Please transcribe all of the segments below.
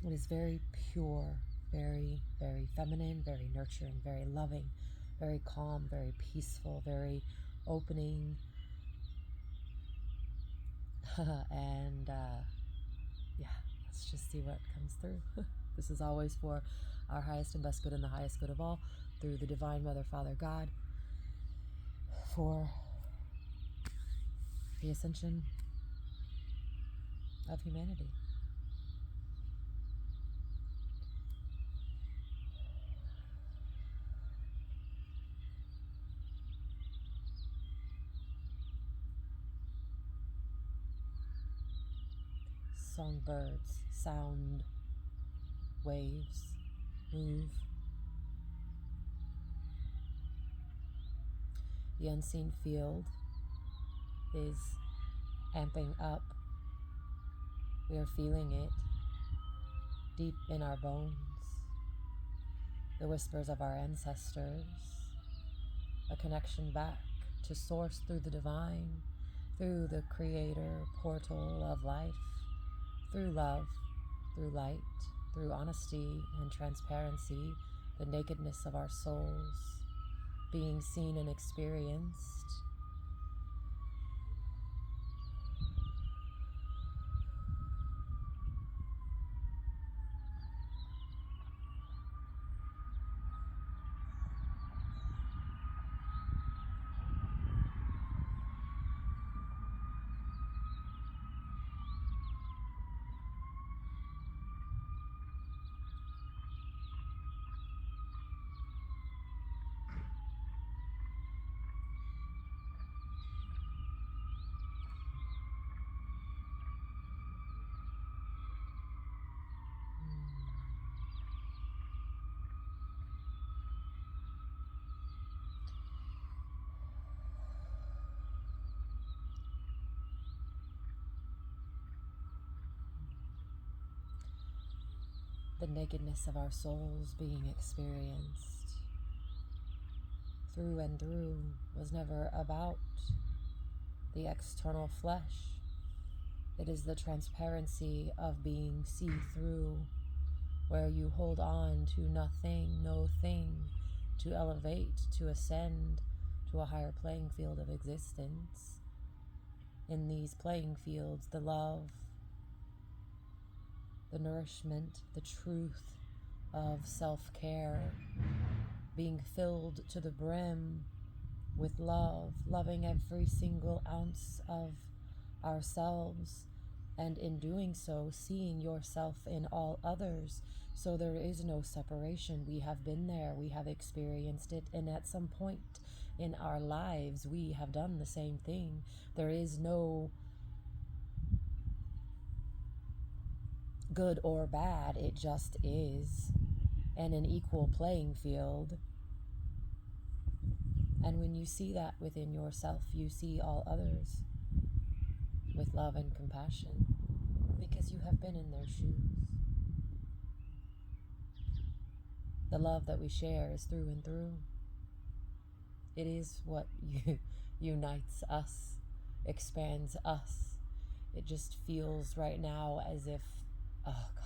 It is very pure, very, very feminine, very nurturing, very loving, very calm, very peaceful, very opening. And yeah, let's just see what comes through. This is always for our highest and best good and the highest good of all, through the Divine Mother, Father, God, for the ascension of humanity. Songbirds, sound, waves, move. The unseen field is amping up. We are feeling it deep in our bones. The whispers of our ancestors, a connection back to source through the divine, through the creator portal of life, through love, through light, through honesty and transparency, the nakedness of our souls being seen and experienced. The nakedness of our souls being experienced through and through was never about the external flesh. It is the transparency of being see-through, where you hold on to nothing, no thing, to elevate, to ascend to a higher playing field of existence. In these playing fields, the love, the nourishment, the truth of self-care, being filled to the brim with love, loving every single ounce of ourselves, and in doing so, seeing yourself in all others, so there is no separation. We have been there, we have experienced it, and at some point in our lives, we have done the same thing. There is no good or bad, it just is, and an equal playing field. And when you see that within yourself, you see all others with love and compassion, because you have been in their shoes. The love that we share is through and through. It is what unites us, expands us. It just feels right now as if, oh gosh.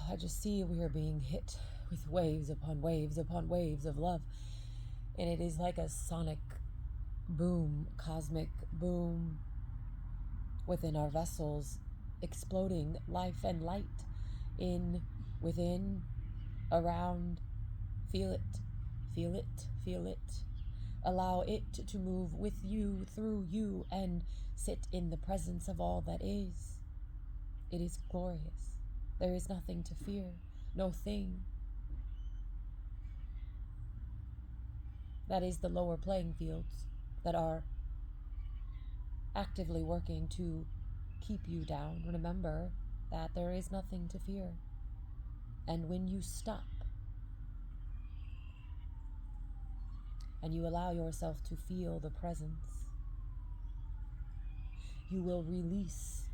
I just see we are being hit with waves upon waves upon waves of love. And it is like a sonic boom, cosmic boom within our vessels, exploding life and light in, within, around. Feel it, feel it, feel it. Allow it to move with you, through you, and sit in the presence of all that is. It is glorious. There is nothing to fear, no thing. That is the lower playing fields that are actively working to keep you down. Remember that there is nothing to fear. And when you stop and you allow yourself to feel the presence, you will release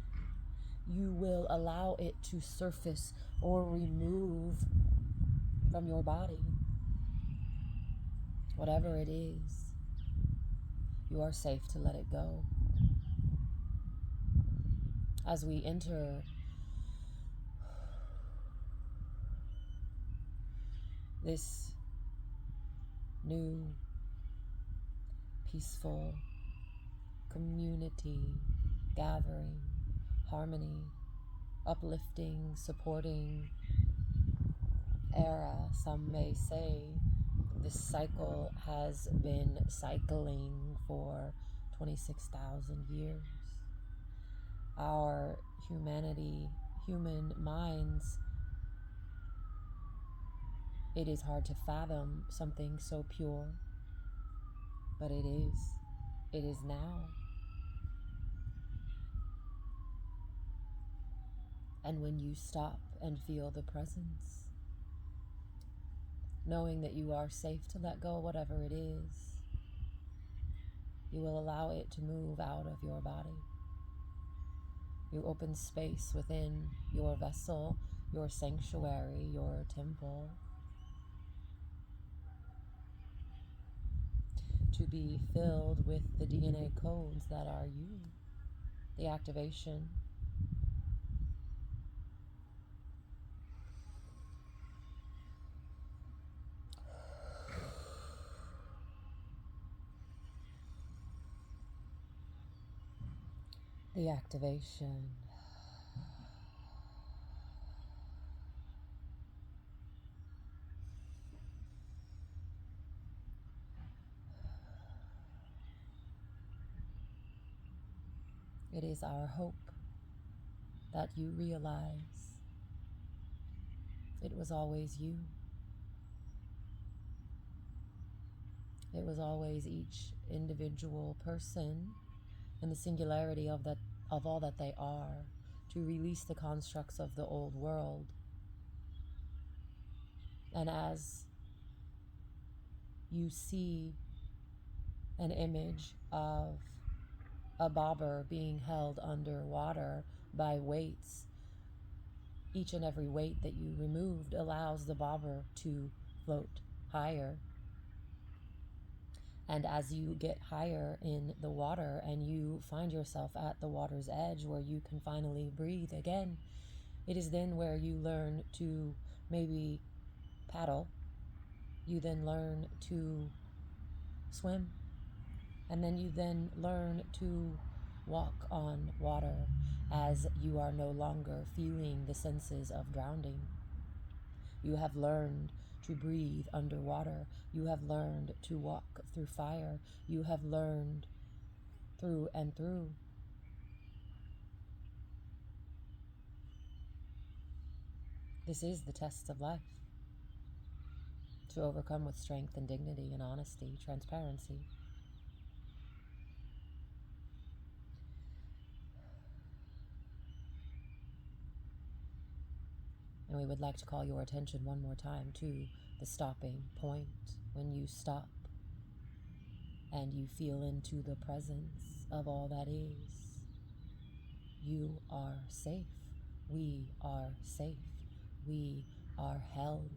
you will allow it to surface or remove from your body. Whatever it is, you are safe to let it go. As we enter this new, peaceful community gathering, harmony, uplifting, supporting era, some may say, this cycle has been cycling for 26,000 years. Our humanity, human minds, it is hard to fathom something so pure, but it is. It is now. And when you stop and feel the presence, knowing that you are safe to let go, whatever it is, you will allow it to move out of your body. You open space within your vessel, your sanctuary, your temple, to be filled with the DNA codes that are you, the activation. The activation. It is our hope that you realize it was always you. It was always each individual person and the singularity of all that they are, to release the constructs of the old world. And as you see an image of a bobber being held underwater by weights, each and every weight that you removed allows the bobber to float higher. And as you get higher in the water and you find yourself at the water's edge where you can finally breathe again, it is then where you learn to maybe paddle. You then learn to swim. And then you then learn to walk on water as you are no longer feeling the senses of drowning. You have learned to breathe underwater. You have learned to walk through fire. You have learned through and through. This is the test of life. To overcome with strength and dignity and honesty, transparency. And we would like to call your attention one more time to the stopping point. When you stop and you feel into the presence of all that is, you are safe. We are safe. We are held.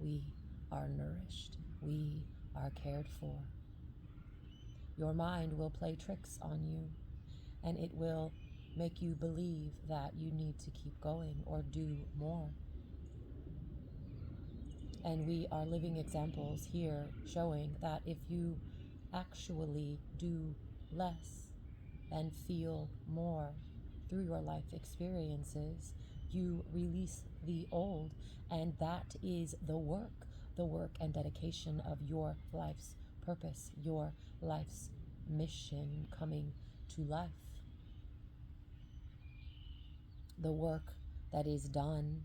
We are nourished. We are cared for. Your mind will play tricks on you, and it will make you believe that you need to keep going or do more. And we are living examples here showing that if you actually do less and feel more through your life experiences, you release the old, and that is the work and dedication of your life's purpose, your life's mission coming to life. The work that is done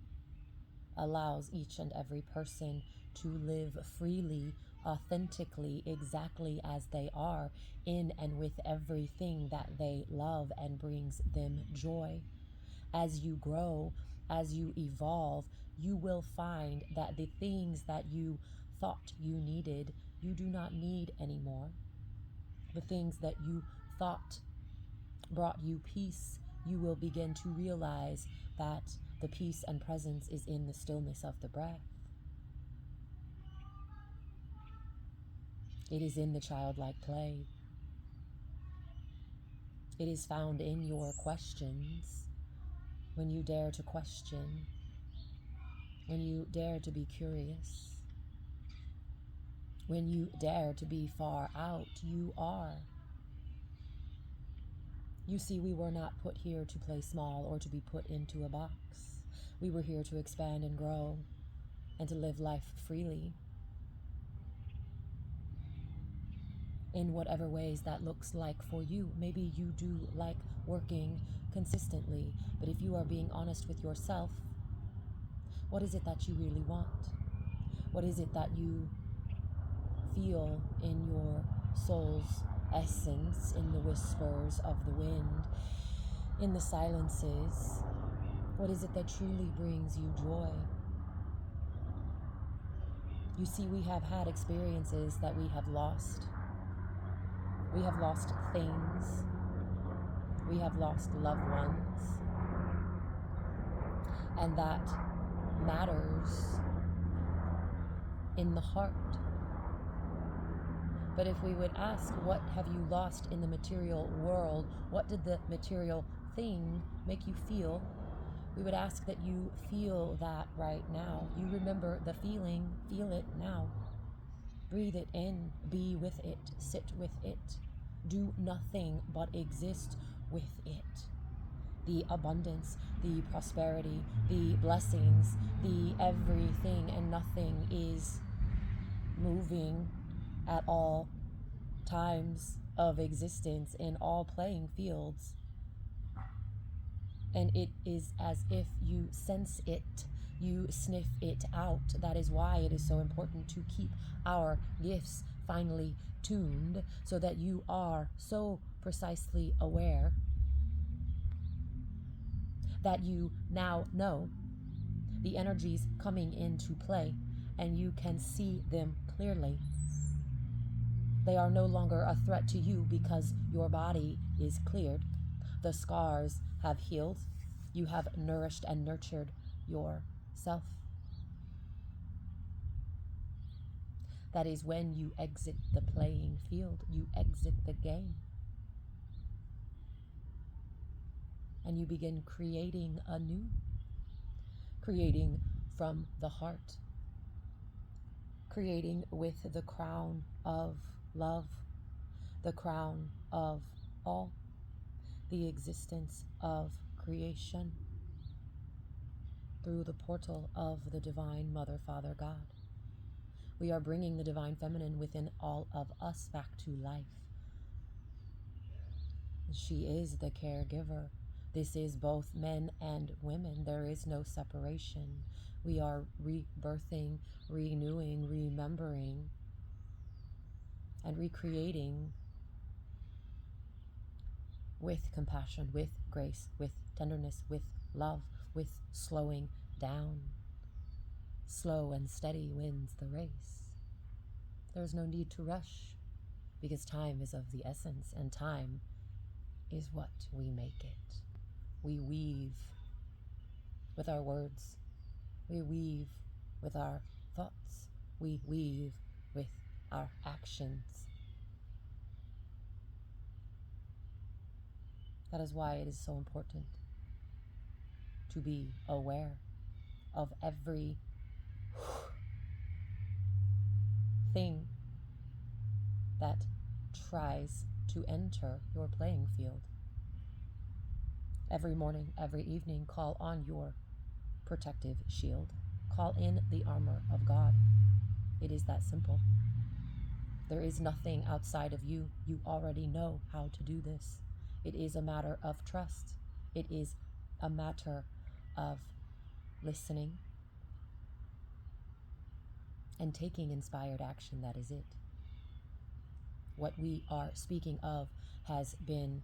allows each and every person to live freely, authentically, exactly as they are, in and with everything that they love and brings them joy. As you grow, as you evolve, you will find that the things that you thought you needed, you do not need anymore. The things that you thought brought you peace, you will begin to realize that the peace and presence is in the stillness of the breath. It is in the childlike play. It is found in your questions, when you dare to question, when you dare to be curious, when you dare to be far out, you are. You see, we were not put here to play small or to be put into a box. We were here to expand and grow and to live life freely in whatever ways that looks like for you. Maybe you do like working consistently, but if you are being honest with yourself, what is it that you really want? What is it that you feel in your soul's essence, in the whispers of the wind, in the silences? What is it that truly brings you joy? You see, we have had experiences that we have lost. We have lost things. We have lost loved ones. And that matters in the heart. But if we would ask, what have you lost in the material world? What did the material thing make you feel? We would ask that you feel that right now. You remember the feeling, feel it now. Breathe it in, be with it, sit with it. Do nothing but exist with it. The abundance, the prosperity, the blessings, the everything and nothing is moving at all times of existence in all playing fields. And it is as if you sense it, you sniff it out. That is why it is so important to keep our gifts finely tuned so that you are so precisely aware that you now know the energies coming into play and you can see them clearly. They are no longer a threat to you because your body is cleared. The scars have healed. You have nourished and nurtured yourself. That is when you exit the playing field. You exit the game. And you begin creating anew. Creating from the heart. Creating with the crown of love. The crown of all. The existence of creation through the portal of the Divine Mother, Father, God. We are bringing the Divine Feminine within all of us back to life. She is the caregiver. This is both men and women. There is no separation. We are rebirthing, renewing, remembering, and recreating with compassion, with grace, with tenderness, with love, with slowing down. Slow and steady wins the race. There's no need to rush because time is of the essence, and time is what we make it. We weave with our words. We weave with our thoughts. We weave with our actions. That is why it is so important to be aware of every thing that tries to enter your playing field. Every morning, every evening, call on your protective shield. Call in the armor of God. It is that simple. There is nothing outside of you. You already know how to do this. It is a matter of trust. It is a matter of listening and taking inspired action. That is it. What we are speaking of has been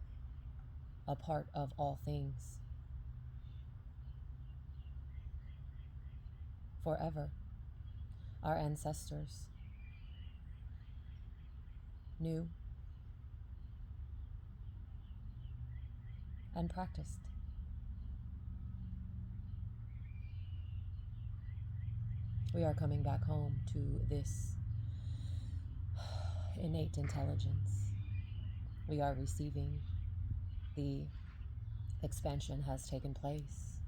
a part of all things forever. Our ancestors knew and practiced. We are coming back home to this innate intelligence. We are receiving. The expansion has taken place.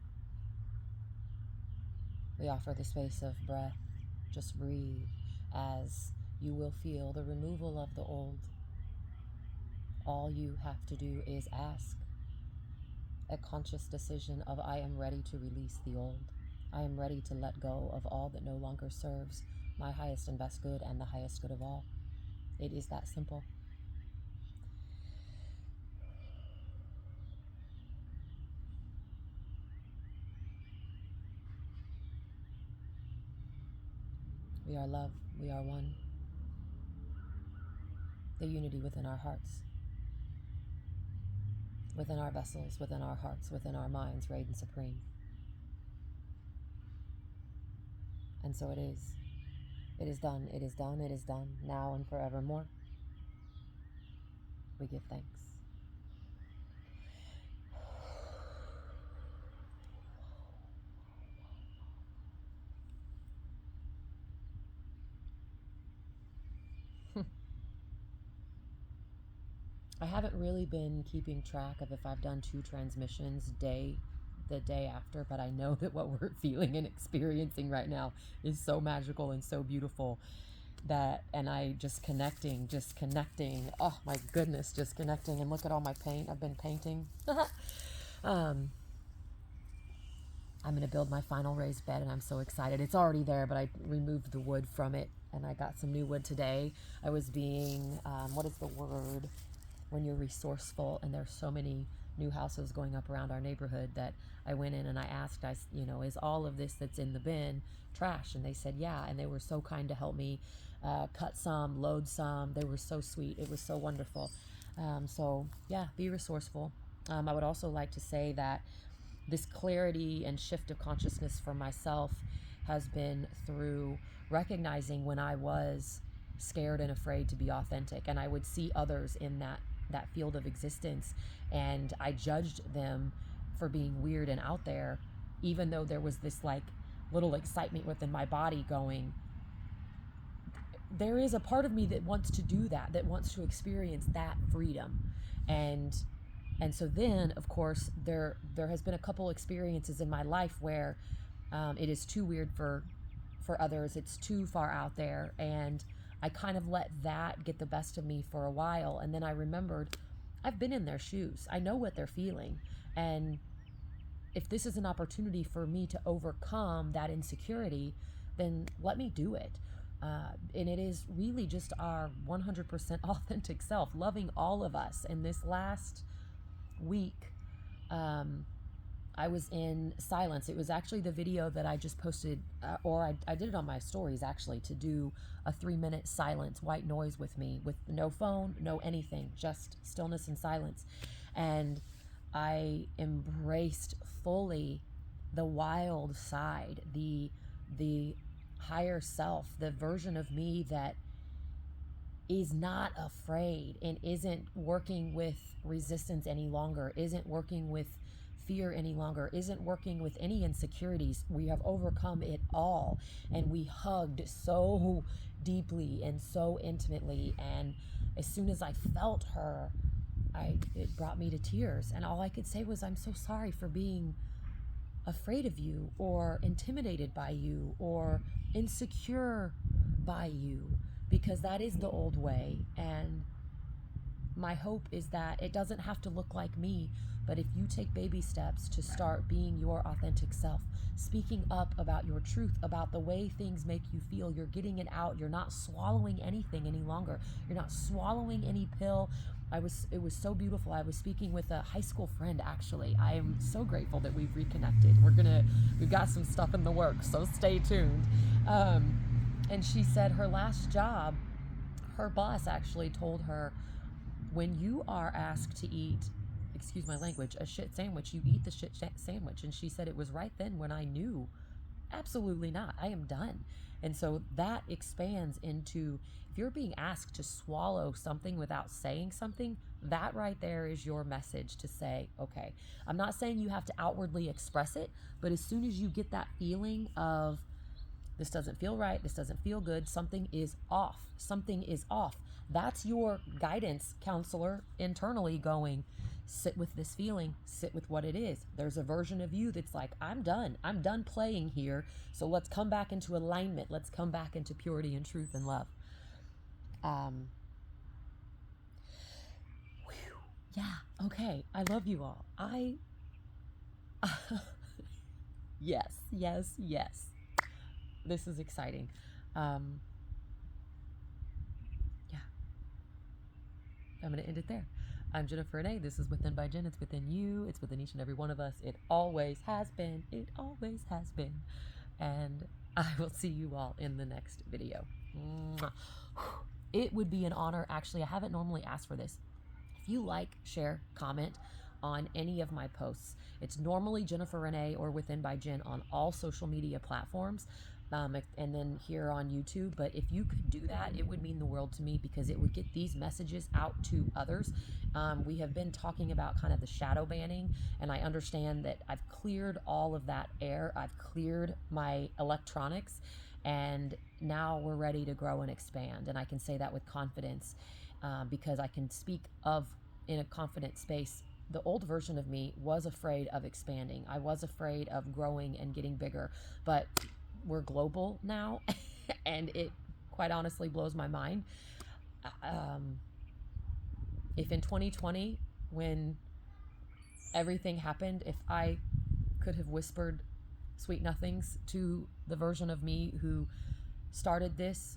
We offer the space of breath. Just breathe as you will feel the removal of the old. All you have to do is ask. A conscious decision of I am ready to release the old. I am ready to let go of all that no longer serves my highest and best good and the highest good of all. It is that simple. We are love. We are one. The unity within our hearts, within our vessels, within our hearts, within our minds reigns supreme. And so it is. It is done. It is done. It is done. Now and forevermore. We give thanks. I haven't really been keeping track of if I've done 2 transmissions the day after, but I know that what we're feeling and experiencing right now is so magical and so beautiful and I just connecting. Oh my goodness, just connecting. And look at all my paint. I've been painting. I'm going to build my final raised bed, and I'm so excited. It's already there, but I removed the wood from it, and I got some new wood today. I was being, what is the word when you're resourceful, and there's so many new houses going up around our neighborhood that I went in and I asked, is all of this that's in the bin trash? And they said, yeah, and they were so kind to help me cut some, load some. They were so sweet. It was so wonderful. So yeah, be resourceful. I would also like to say that this clarity and shift of consciousness for myself has been through recognizing when I was scared and afraid to be authentic, and I would see others in that field of existence, and I judged them for being weird and out there, even though there was this like little excitement within my body going, there is a part of me that wants to do that wants to experience that freedom. And so then, of course, there has been a couple experiences in my life where it is too weird for others. It's too far out there. And I kind of let that get the best of me for a while. And then I remembered I've been in their shoes. I know what they're feeling. And if this is an opportunity for me to overcome that insecurity, then let me do it. And it is really just our 100% authentic self, loving all of us. And this last week, I was in silence. It was actually the video that I just posted, or I did it on my stories actually, to do a 3-minute silence, white noise with me, with no phone, no anything, just stillness and silence. And I embraced fully the wild side, the higher self, the version of me that is not afraid and isn't working with resistance any longer, isn't working with fear any longer, isn't working with any insecurities. We have overcome it all, and we hugged so deeply and so intimately. And as soon as I felt her, it brought me to tears. And all I could say was, I'm so sorry for being afraid of you, or intimidated by you, or insecure by you, because that is the old way. And my hope is that it doesn't have to look like me, but if you take baby steps to start being your authentic self, speaking up about your truth, about the way things make you feel, you're getting it out. You're not swallowing anything any longer. You're not swallowing any pill. It was so beautiful. I was speaking with a high school friend, actually. I am so grateful that we've reconnected. We've got some stuff in the works, so stay tuned. And she said her last job, her boss actually told her, when you are asked to eat, excuse my language, a shit sandwich, you eat the shit sandwich. And she said it was right then when I knew, absolutely not, I am done. And so that expands into, if you're being asked to swallow something without saying something, that right there is your message to say, okay, I'm not saying you have to outwardly express it, but as soon as you get that feeling of This doesn't feel right. This doesn't feel good. Something is off. Something is off. That's your guidance counselor internally going, sit with this feeling, sit with what it is. There's a version of you that's like, I'm done. I'm done playing here. So let's come back into alignment. Let's come back into purity and truth and love. Yeah. Okay. I love you all. Yes, yes, yes. This is exciting. Yeah. I'm going to end it there. I'm Jennifer Rene. This is Within by Jen. It's within you. It's within each and every one of us. It always has been. It always has been. And I will see you all in the next video. It would be an honor. Actually, I haven't normally asked for this. If you like, share, comment on any of my posts, it's normally Jennifer Rene or Within by Jen on all social media platforms. And then here on YouTube. But if you could do that, it would mean the world to me, because it would get these messages out to others. We have been talking about kind of the shadow banning, and I understand that I've cleared all of that air. I've cleared my electronics, and now we're ready to grow and expand. And I can say that with confidence, because I can speak of, in a confident space. The old version of me was afraid of expanding. I was afraid of growing and getting bigger, but we're global now, and it quite honestly blows my mind. If in 2020, when everything happened, if I could have whispered sweet nothings to the version of me who started this,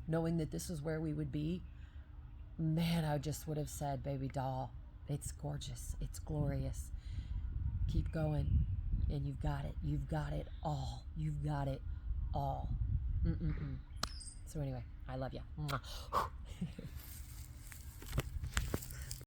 knowing that this is where we would be, man, I just would have said, baby doll, it's gorgeous, it's glorious, keep going, and you've got it. You've got it all. You've got it all. So anyway, I love you.